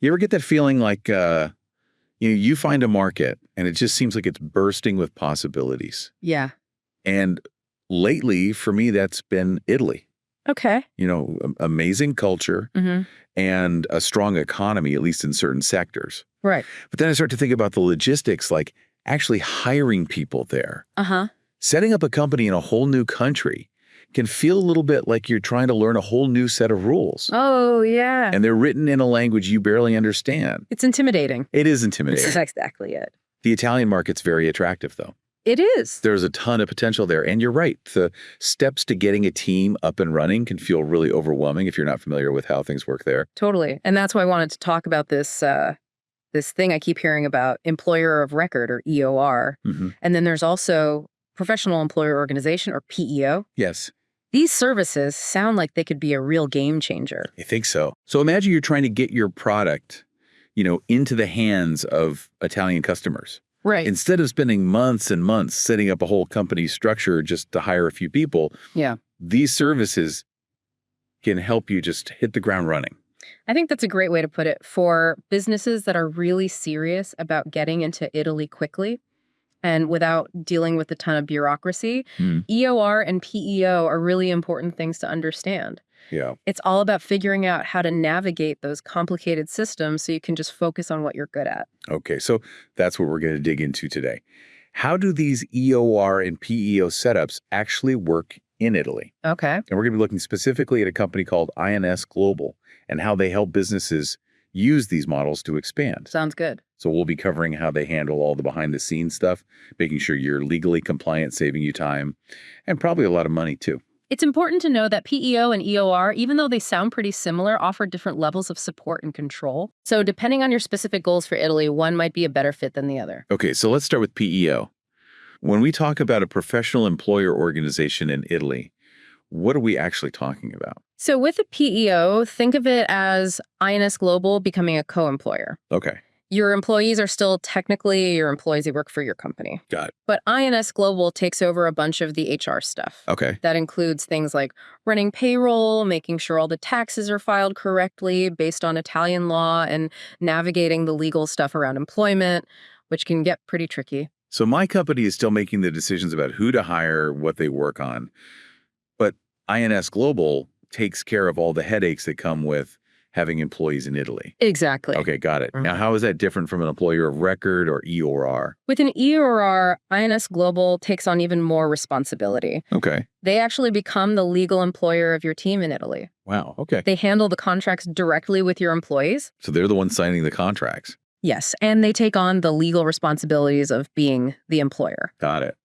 You ever get that feeling like you find a market and it just seems like it's bursting with possibilities? Yeah. And lately, for me, that's been Italy. Okay. Amazing culture and a strong economy, at least in certain sectors. Right. But then I start to think about the logistics, like actually hiring people there. Uh-huh. Setting up a company in a whole new country can feel a little bit like you're trying to learn a whole new set of rules. Oh, yeah. And they're written in a language you barely understand. It's intimidating. It is intimidating. This is exactly it. The Italian market's very attractive, though. It is. There's a ton of potential there. And you're right. The steps to getting a team up and running can feel really overwhelming if you're not familiar with how things work there. Totally. And that's why I wanted to talk about this thing I keep hearing about, employer of record, or EOR. And then there's also professional employer organization, or PEO. Yes. These services sound like they could be a real game changer. I think so. So imagine you're trying to get your product, into the hands of Italian customers. Right. Instead of spending months and months setting up a whole company structure just to hire a few people, these services can help you just hit the ground running. I think that's a great way to put it. For businesses that are really serious about getting into Italy quickly and without dealing with a ton of bureaucracy, EOR and PEO are really important things to understand. Yeah. It's all about figuring out how to navigate those complicated systems so you can just focus on what you're good at. Okay, so that's what we're going to dig into today. How do these EOR and PEO setups actually work in Italy? Okay. And we're going to be looking specifically at a company called INS Global and how they help businesses use these models to expand. Sounds good. So we'll be covering how they handle all the behind-the-scenes stuff, making sure you're legally compliant, saving you time, and probably a lot of money too. It's important to know that PEO and EOR, even though they sound pretty similar, offer different levels of support and control. So depending on your specific goals for Italy, one might be a better fit than the other. Okay, so let's start with PEO. When we talk about a professional employer organization in Italy, what are we actually talking about? So with a PEO, think of it as INS Global becoming a co-employer. Okay. Your employees are still technically your employees who work for your company. Got it. But INS Global takes over a bunch of the HR stuff. Okay. That includes things like running payroll, making sure all the taxes are filed correctly based on Italian law, and navigating the legal stuff around employment, which can get pretty tricky. So my company is still making the decisions about who to hire, what they work on. But INS Global takes care of all the headaches that come with having employees in Italy. Exactly. Okay, got it. Now, how is that different from an employer of record or EOR? With an EOR, INS Global takes on even more responsibility. Okay. They actually become the legal employer of your team in Italy. Wow, okay. They handle the contracts directly with your employees. So they're the ones signing the contracts. Yes, and they take on the legal responsibilities of being the employer. Got it.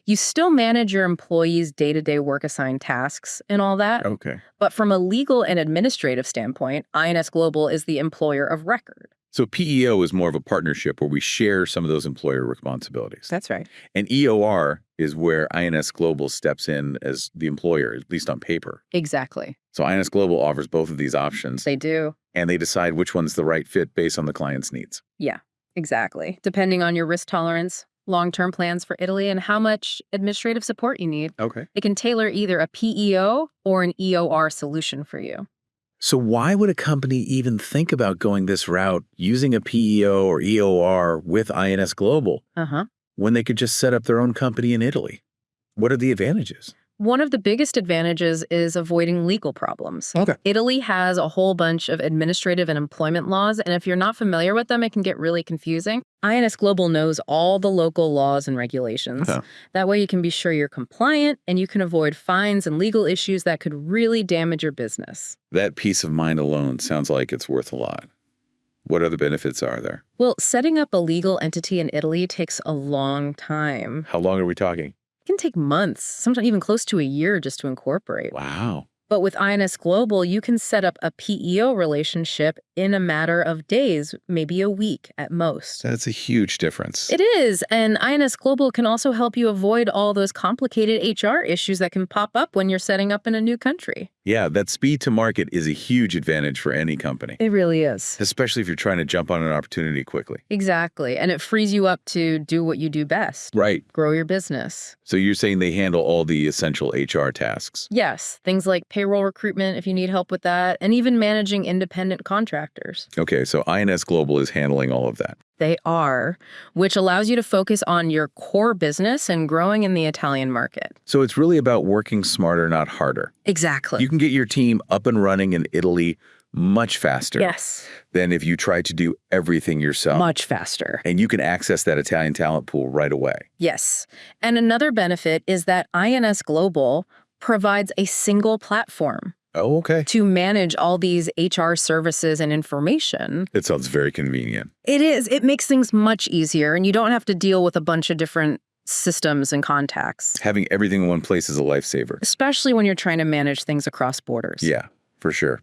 You still manage your employees' day-to-day work assigned tasks and all that. Okay. But from a legal and administrative standpoint, INS Global is the employer of record. So PEO is more of a partnership where we share some of those employer responsibilities. That's right. And EOR is where INS Global steps in as the employer, at least on paper. Exactly. So INS Global offers both of these options. They do. And they decide which one's the right fit based on the client's needs. Yeah, exactly. Depending on your risk tolerance, long-term plans for Italy, and how much administrative support you need. Okay. They can tailor either a PEO or an EOR solution for you. So why would a company even think about going this route, using a PEO or EOR with INS Global, when they could just set up their own company in Italy? What are the advantages? One of the biggest advantages is avoiding legal problems. Okay. Italy has a whole bunch of administrative and employment laws, and if you're not familiar with them, it can get really confusing. INS Global knows all the local laws and regulations. That way you can be sure you're compliant, and you can avoid fines and legal issues that could really damage your business. That peace of mind alone sounds like it's worth a lot. What other benefits are there? Well, setting up a legal entity in Italy takes a long time. How long are we talking? It can take months, sometimes even close to a year just to incorporate. Wow. But with INS Global, you can set up a PEO relationship in a matter of days, maybe a week at most. That's a huge difference. It is. And INS Global can also help you avoid all those complicated HR issues that can pop up when you're setting up in a new country. Yeah, that speed to market is a huge advantage for any company. It really is. Especially if you're trying to jump on an opportunity quickly. Exactly. And it frees you up to do what you do best. Right. Grow your business. So you're saying they handle all the essential HR tasks? Yes. Things like payroll recruitment, if you need help with that, and even managing independent contractors. factors. Okay, so INS Global is handling all of that. They are, which allows you to focus on your core business and growing in the Italian market. So it's really about working smarter, not harder. Exactly. You can get your team up and running in Italy much faster Yes. than if you try to do everything yourself. Much faster. And you can access that Italian talent pool right away. Yes. And another benefit is that INS Global provides a single platform Oh, okay. to manage all these HR services and information. It sounds very convenient. It is. It makes things much easier, and you don't have to deal with a bunch of different systems and contacts. Having everything in one place is a lifesaver. Especially when you're trying to manage things across borders. Yeah, for sure.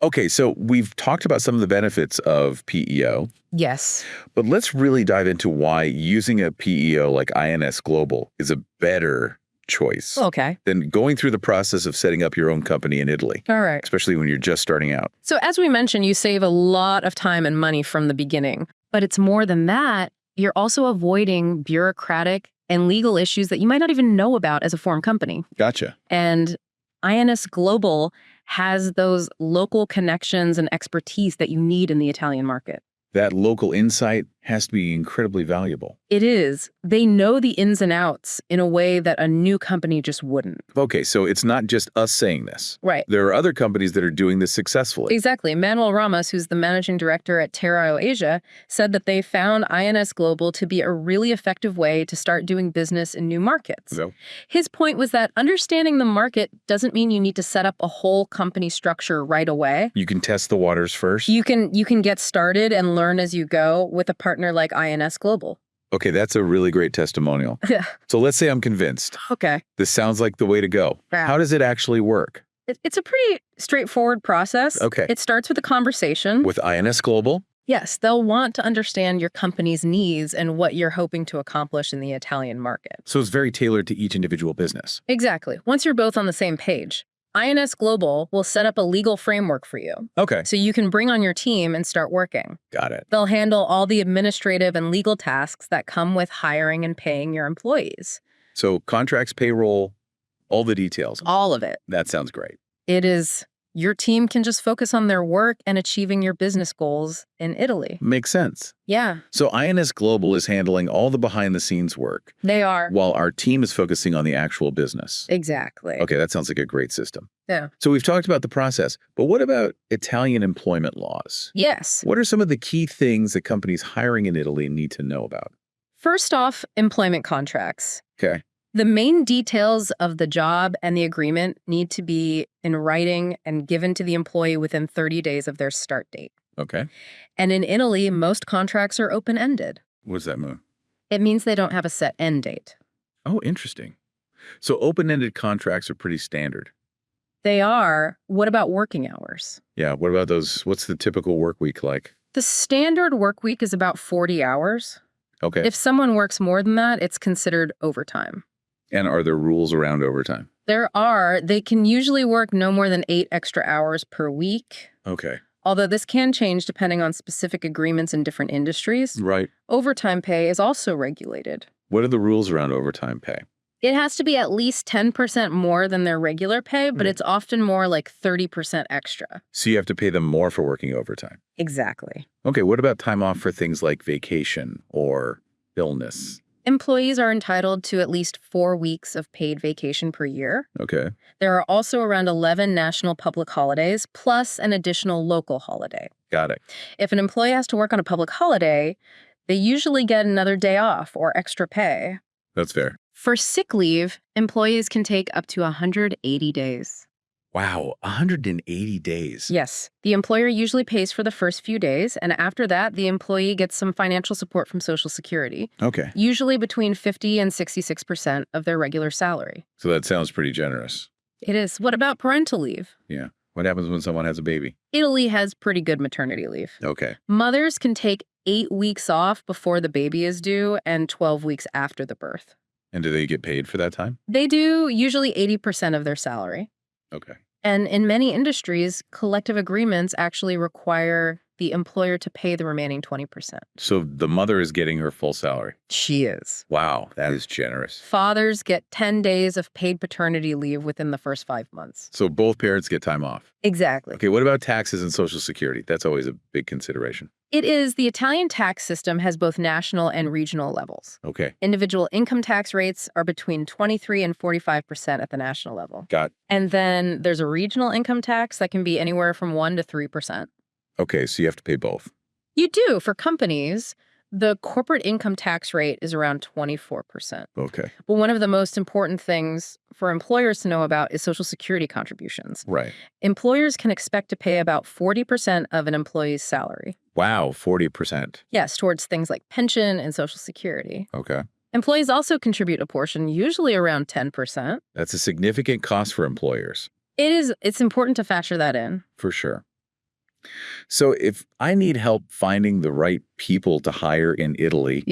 Okay, so we've talked about some of the benefits of PEO. Yes. But let's really dive into why using a PEO like INS Global is a better choice than going through the process of setting up your own company in Italy. All right. Especially when you're just starting out. So as we mentioned, you save a lot of time and money from the beginning. But it's more than that. You're also avoiding bureaucratic and legal issues that you might not even know about as a formed company. Gotcha. And INS Global has those local connections and expertise that you need in the Italian market. That local insight has to be incredibly valuable. It is. They know the ins and outs in a way that a new company just wouldn't. Okay, so it's not just us saying this. Right. There are other companies that are doing this successfully. Exactly. Manuel Ramos, who's the managing director at Terra Asia, said that they found INS Global to be a really effective way to start doing business in new markets. So, his point was that understanding the market doesn't mean you need to set up a whole company structure right away. you can test the waters first. You can get started and learn as you go with a partner like INS Global. Okay, that's a really great testimonial. Yeah. So let's say I'm convinced. Okay. This sounds like the way to go. Yeah. How does it actually work? It's a pretty straightforward process. Okay. It starts with a conversation. With INS Global? Yes, they'll want to understand your company's needs and what you're hoping to accomplish in the Italian market. So it's very tailored to each individual business. Exactly. Once you're both on the same page, INS Global will set up a legal framework for you. Okay. So you can bring on your team and start working. Got it. They'll handle all the administrative and legal tasks that come with hiring and paying your employees. So contracts, payroll, all the details. All of it. That sounds great. It is. Your team can just focus on their work and achieving your business goals in Italy. Makes sense. Yeah, So INS Global is handling all the behind-the-scenes work they are. while our team is focusing on the actual business. Exactly. Okay, that sounds like a great system. Yeah. So we've talked about the process, but what about Italian employment laws? Yes. What are some of the key things that companies hiring in Italy need to know about? First off, employment contracts. Okay. The main details of the job and the agreement need to be in writing and given to the employee within 30 days of their start date. Okay. And in Italy, most contracts are open-ended. What does that mean? It means they don't have a set end date. Oh, interesting. So open-ended contracts are pretty standard. They are. What about working hours? Yeah, what about those? What's the typical work week like? The standard work week is about 40 hours. Okay. If someone works more than that, it's considered overtime. And are there rules around overtime? There are. They can usually work no more than 8 extra hours per week. Okay. Although this can change depending on specific agreements in different industries. Right. Overtime pay is also regulated. What are the rules around overtime pay? It has to be at least 10% more than their regular pay, but it's often more like 30% extra. So you have to pay them more for working overtime. Exactly. Okay, what about time off for things like vacation or illness? Employees are entitled to at least 4 weeks of paid vacation per year. Okay. There are also around 11 national public holidays, plus an additional local holiday. Got it. If an employee has to work on a public holiday, they usually get another day off or extra pay. That's fair. For sick leave, employees can take up to 180 days. Wow, 180 days. Yes. The employer usually pays for the first few days, and after that, the employee gets some financial support from Social Security, Okay. usually between 50 and 66% of their regular salary. So that sounds pretty generous. It is. What about parental leave? Yeah. What happens when someone has a baby? Italy has pretty good maternity leave. Okay. Mothers can take 8 weeks off before the baby is due and 12 weeks after the birth. And do they get paid for that time? They do usually 80% of their salary. Okay. And in many industries, collective agreements actually require the employer to pay the remaining 20%. So the mother is getting her full salary. She is. Wow, that is generous. Fathers get 10 days of paid paternity leave within the first 5 months. So both parents get time off. Exactly. Okay, what about taxes and Social Security? That's always a big consideration. It is. The Italian tax system has both national and regional levels. Okay. Individual income tax rates are between 23 and 45% at the national level. Got it. And then there's a regional income tax that can be anywhere from 1 to 3%. Okay, so you have to pay both. You do. For companies, the corporate income tax rate is around 24%. Okay. But one of the most important things for employers to know about is Social Security contributions. Right. Employers can expect to pay about 40% of an employee's salary. Wow, 40%. Yes, towards things like pension and Social Security. Okay. Employees also contribute a portion, usually around 10%. That's a significant cost for employers. It's important to factor that in. For sure. So if I need help finding the right people to hire in Italy,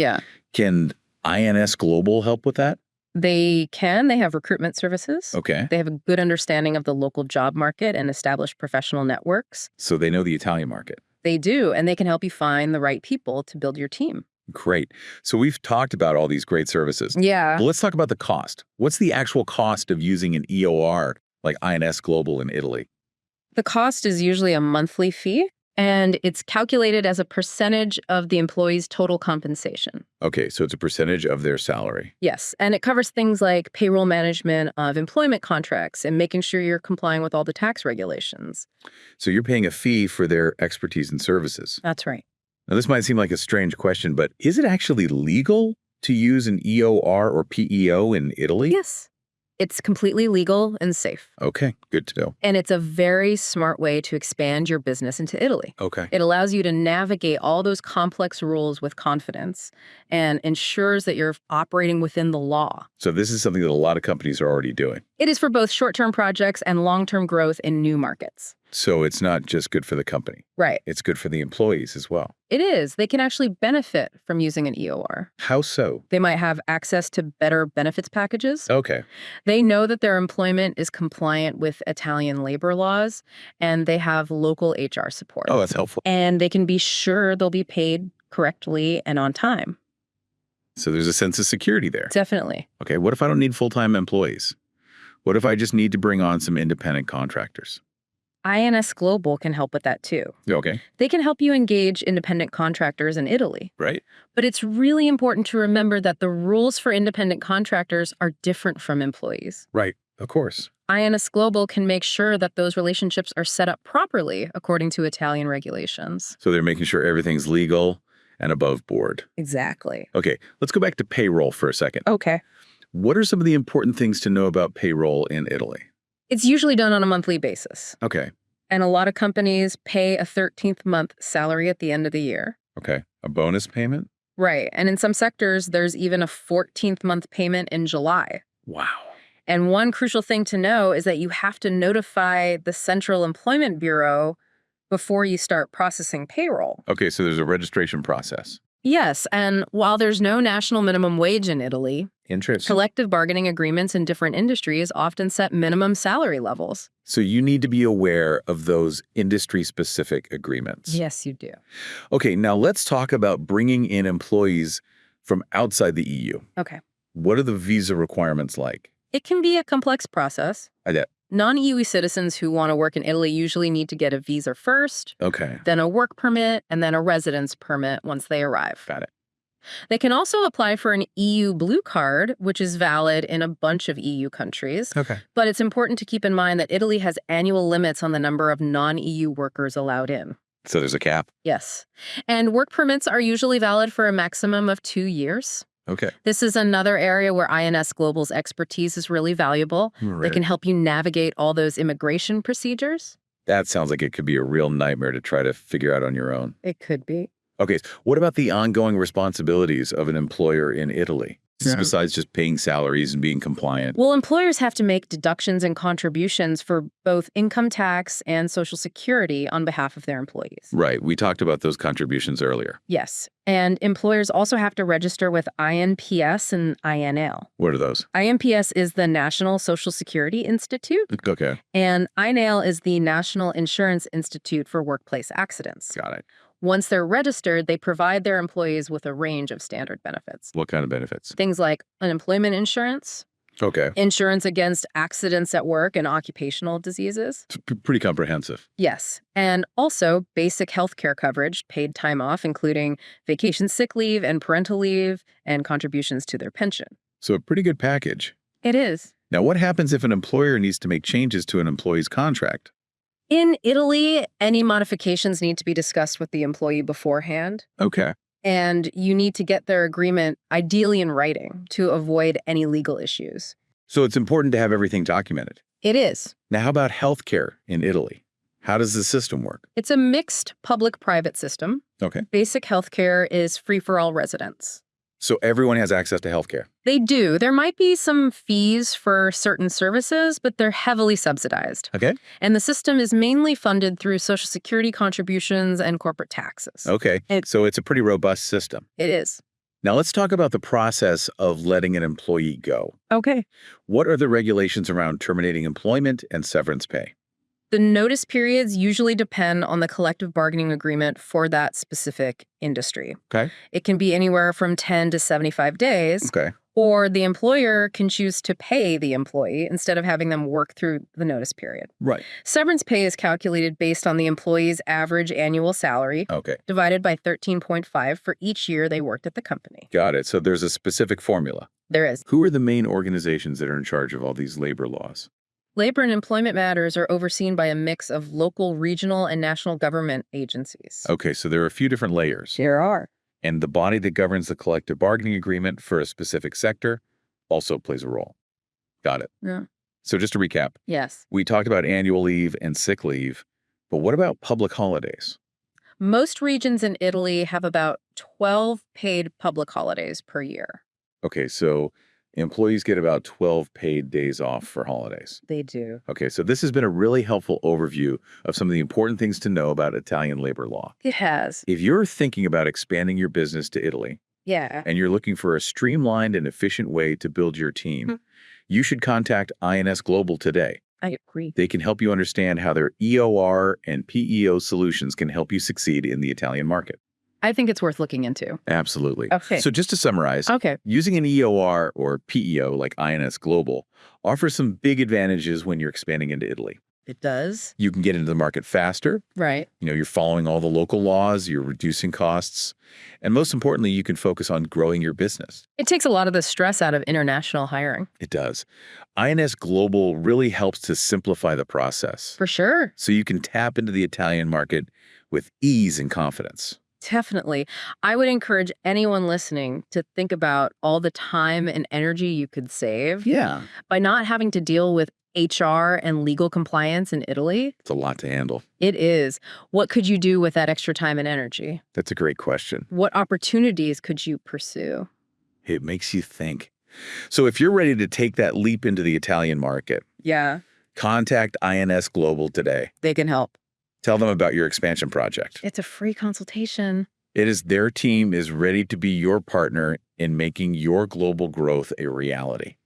can INS Global help with that? They can. They have recruitment services. Okay. They have a good understanding of the local job market and established professional networks. So they know the Italian market. They do, and they can help you find the right people to build your team. Great. So we've talked about all these great services. Yeah. But let's talk about the cost. What's the actual cost of using an EOR like INS Global in Italy? The cost is usually a monthly fee, and it's calculated as a percentage of the employee's total compensation. Okay, so it's a percentage of their salary. Yes, and it covers things like payroll management of employment contracts and making sure you're complying with all the tax regulations. So you're paying a fee for their expertise and services. That's right. Now, this might seem like a strange question, but is it actually legal to use an EOR or PEO in Italy? Yes. It's completely legal and safe. Okay, good to know. And it's a very smart way to expand your business into Italy. Okay. It allows you to navigate all those complex rules with confidence and ensures that you're operating within the law. So this is something that a lot of companies are already doing. It is for both short-term projects and long-term growth in new markets. So it's not just good for the company. Right. It's good for the employees as well. It is. They can actually benefit from using an EOR. How so? They might have access to better benefits packages. Okay. They know that their employment is compliant with Italian labor laws, and they have local HR support. Oh, that's helpful. And they can be sure they'll be paid correctly and on time. So there's a sense of security there. Definitely. Okay, what if I don't need full-time employees? What if I just need to bring on some independent contractors? INS Global can help with that too. Okay. They can help you engage independent contractors in Italy. Right. But it's really important to remember that the rules for independent contractors are different from employees. Right. Of course. INS Global can make sure that those relationships are set up properly according to Italian regulations. So they're making sure everything's legal and above board. Exactly. Okay, let's go back to payroll for a second. Okay. What are some of the important things to know about payroll in Italy? It's usually done on a monthly basis. Okay. And a lot of companies pay a 13th month salary at the end of the year. Okay. A bonus payment? Right. And in some sectors, there's even a 14th month payment in July. Wow. And one crucial thing to know is that you have to notify the Central Employment Bureau before you start processing payroll. Okay, so there's a registration process. Yes, and while there's no national minimum wage in Italy, Interesting. collective bargaining agreements in different industries often set minimum salary levels. So you need to be aware of those industry-specific agreements. Yes, you do. Okay, now let's talk about bringing in employees from outside the EU. Okay. What are the visa requirements like? It can be a complex process. I get. Non-EU citizens who want to work in Italy usually need to get a visa first, Okay. then a work permit, and then a residence permit once they arrive. Got it. They can also apply for an EU Blue Card, which is valid in a bunch of EU countries. Okay. But it's important to keep in mind that Italy has annual limits on the number of non-EU workers allowed in. So there's a cap? Yes. And work permits are usually valid for a maximum of 2 years. Okay. This is another area where INS Global's expertise is really valuable. Right. They can help you navigate all those immigration procedures. That sounds like it could be a real nightmare to try to figure out on your own. It could be. Okay, what about the ongoing responsibilities of an employer in Italy? besides just paying salaries and being compliant? Well, employers have to make deductions and contributions for both income tax and Social Security on behalf of their employees. Right. We talked about those contributions earlier. Yes. And employers also have to register with INPS and INAIL. What are those? INPS is the National Social Security Institute. Okay. And INAIL is the National Insurance Institute for Workplace Accidents. Got it. Once they're registered, they provide their employees with a range of standard benefits. What kind of benefits? Things like unemployment insurance, Okay. insurance against accidents at work and occupational diseases. Pretty comprehensive. Yes. And also basic health care coverage, paid time off, including vacation sick leave and parental leave, and contributions to their pension. So a pretty good package. It is. Now, what happens if an employer needs to make changes to an employee's contract? In Italy, any modifications need to be discussed with the employee beforehand. Okay. And you need to get their agreement, ideally in writing, to avoid any legal issues. So it's important to have everything documented. It is. Now, how about healthcare in Italy? How does the system work? It's a mixed public-private system. Okay. Basic healthcare is free for all residents. So everyone has access to healthcare. They do. There might be some fees for certain services, but they're heavily subsidized. Okay. And the system is mainly funded through Social Security contributions and corporate taxes. Okay. So it's a pretty robust system. It is. Now let's talk about the process of letting an employee go. Okay. What are the regulations around terminating employment and severance pay? The notice periods usually depend on the collective bargaining agreement for that specific industry. Okay. It can be anywhere from 10 to 75 days. Okay. Or the employer can choose to pay the employee instead of having them work through the notice period. Right. Severance pay is calculated based on the employee's average annual salary, Okay. divided by 13.5 for each year they worked at the company. Got it. So there's a specific formula. There is. Who are the main organizations that are in charge of all these labor laws? Labor and employment matters are overseen by a mix of local, regional, and national government agencies. Okay, so there are a few different layers. There are. And the body that governs the collective bargaining agreement for a specific sector also plays a role. Got it. Yeah. So just to recap, Yes. we talked about annual leave and sick leave, but what about public holidays? Most regions in Italy have about 12 paid public holidays per year. Okay, so employees get about 12 paid days off for holidays. They do. Okay, so this has been a really helpful overview of some of the important things to know about Italian labor law. It has. If you're thinking about expanding your business to Italy, Yeah. and you're looking for a streamlined and efficient way to build your team, you should contact INS Global today. I agree. They can help you understand how their EOR and PEO solutions can help you succeed in the Italian market. I think it's worth looking into. Absolutely. Okay. So just to summarize, Okay. using an EOR or PEO like INS Global offers some big advantages when you're expanding into Italy. It does. You can get into the market faster. Right. You're following all the local laws, you're reducing costs, and most importantly, you can focus on growing your business. It takes a lot of the stress out of international hiring. It does. INS Global really helps to simplify the process. For sure. So you can tap into the Italian market with ease and confidence. Definitely. I would encourage anyone listening to think about all the time and energy you could save Yeah. by not having to deal with HR and legal compliance in Italy. It's a lot to handle. It is. What could you do with that extra time and energy? That's a great question. What opportunities could you pursue? It makes you think. So if you're ready to take that leap into the Italian market, Yeah, contact INS Global today. they can help. Tell them about your expansion project. It's a free consultation. Their team is ready to be your partner in making your global growth a reality.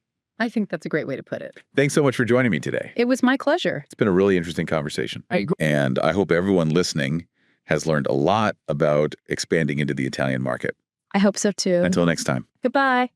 I think that's a great way to put it. Thanks so much for joining me today. It was my pleasure. It's been a really interesting conversation. I agree. And I hope everyone listening has learned a lot about expanding into the Italian market. I hope so too. Until next time. Goodbye.